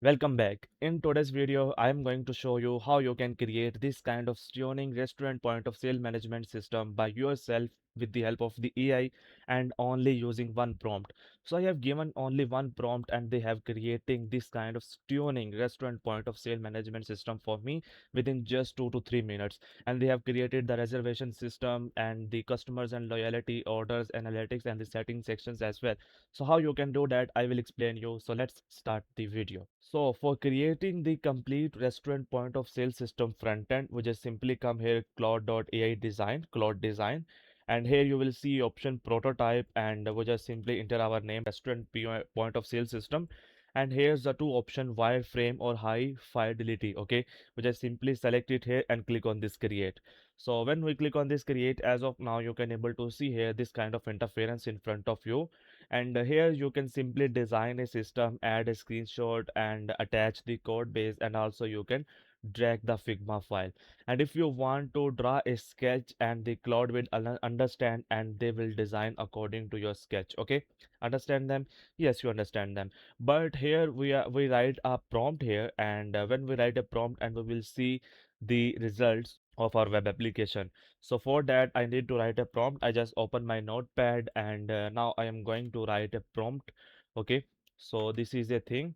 Welcome back. In today's video, I am going to show you how you can create this kind of stunning restaurant point of sale management system by yourself with the help of the AI and only using one prompt. So I have given only one prompt and they have creating this kind of stunning restaurant point of sale management system for me within just 2 to 3 minutes. And they have created the reservation system and the customers and loyalty orders analytics and the setting sections as well. So how you can do that, I will explain you. So let's start the video. So for creating the complete restaurant point of sale system front end, we just simply come here claude.ai design, Claude Design, and here you will see option prototype, and we just simply enter our name restaurant point of sale system. And here's the two option wireframe or high fidelity. Okay, we just simply select it here and click on this create. So when we click on this create, as of now you can able to see here this kind of interference in front of you, and here you can simply design a system, add a screenshot and attach the code base, and also you can drag the Figma file. And if you want to draw a sketch, and the cloud will understand and they will design according to your sketch. Okay, understand them? Yes, you understand them. But here we write a prompt here, and when we write a prompt, and we will see the results of our web application. So for that, I need to write a prompt. I just open my notepad, and now I am going to write a prompt. Okay, so this is a thing.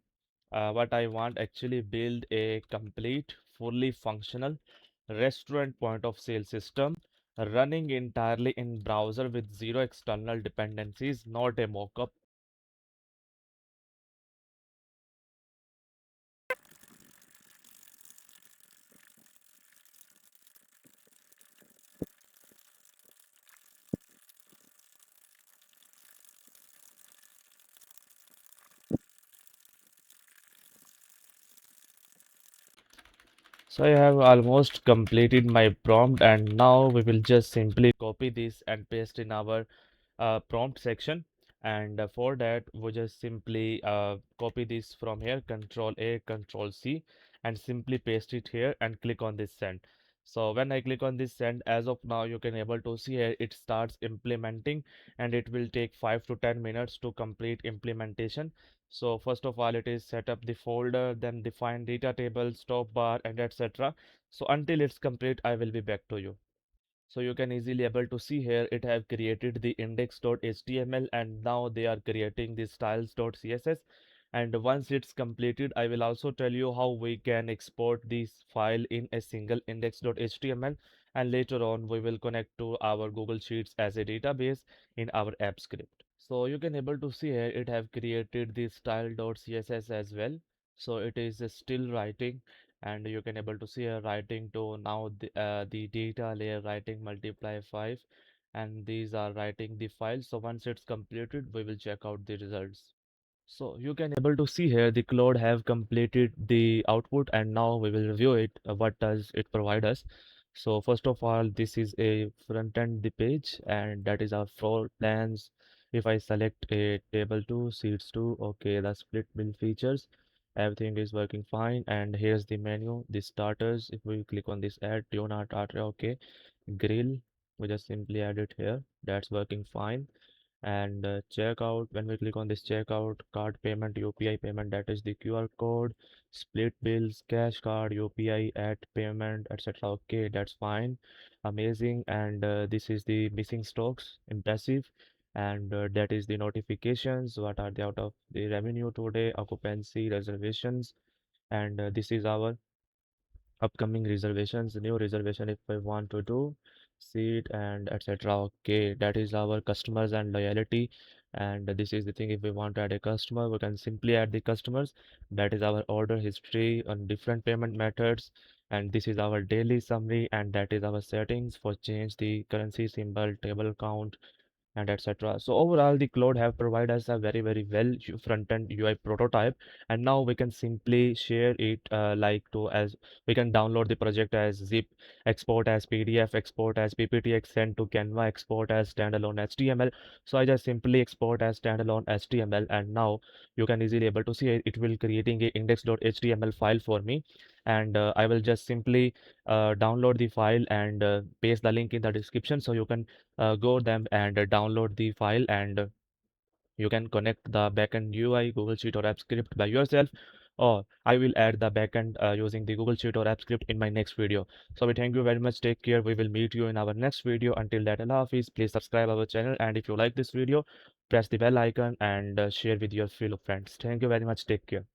What I want actually build a complete, fully functional restaurant point of sale system running entirely in browser with zero external dependencies, not a mockup. So I have almost completed my prompt, and now we will just simply copy this and paste in our prompt section. And for that, we just simply copy this from here, Control A, Control C, and simply paste it here and click on this send. So when I click on this send, as of now, you can able to see here it starts implementing, and it will take 5 to 10 minutes to complete implementation. So first of all, it is set up the folder, then define data table, stop bar, and etc. So until it's complete, I will be back to you. So you can easily able to see here it have created the index.html, and now they are creating the styles.css. And once it's completed, I will also tell you how we can export this file in a single index.html, and later on we will connect to our Google Sheets as a database in our app script. So you can able to see here it have created the style.css as well. So it is still writing, and you can able to see a writing to now the data layer writing multiply 5, and these are writing the file. So once it's completed, we will check out the results. So you can able to see here the Claude have completed the output, and now we will review it. What does it provide us? So first of all, this is a front end the page, and that is our floor plans. If I select a table 2, seats 2, okay, the split bill features, everything is working fine. And here's the menu, the starters. If we click on this add tuna tartar, okay, grill, we just simply add it here. That's working fine. And checkout, when we click on this checkout, card payment, UPI payment, that is the QR code, split bills, cash card, UPI at payment, etc. Okay, that's fine, amazing. And this is the missing stocks, impressive. And that is the notifications, what are the out of the revenue today, occupancy, reservations. And this is our upcoming reservations, new reservation if I want to do seat and etc. Okay, that is our customers and loyalty. And this is the thing, if we want to add a customer, we can simply add the customers. That is our order history on different payment methods. And this is our daily summary, and that is our settings for change the currency symbol, table count, and etc. So overall, the Claude have provided us a very well front-end UI prototype, and now we can simply share it like to as we can download the project as zip, export as PDF, export as PPT, send to Canva, export as standalone HTML. So I just simply export as standalone HTML, and now you can easily able to see it will creating a index.html file for me. And I will just simply download the file and paste the link in the description, so you can go them and download the file, and you can connect the backend UI, Google Sheet or app script by yourself. or I will add the backend using the Google Sheet or app script in my next video. So we thank you very much. Take care. We will meet you in our next video. Until that, Allah Hafiz. Please subscribe our channel, and if you like this video, press the bell icon and share with your fellow friends. Thank you very much. Take care.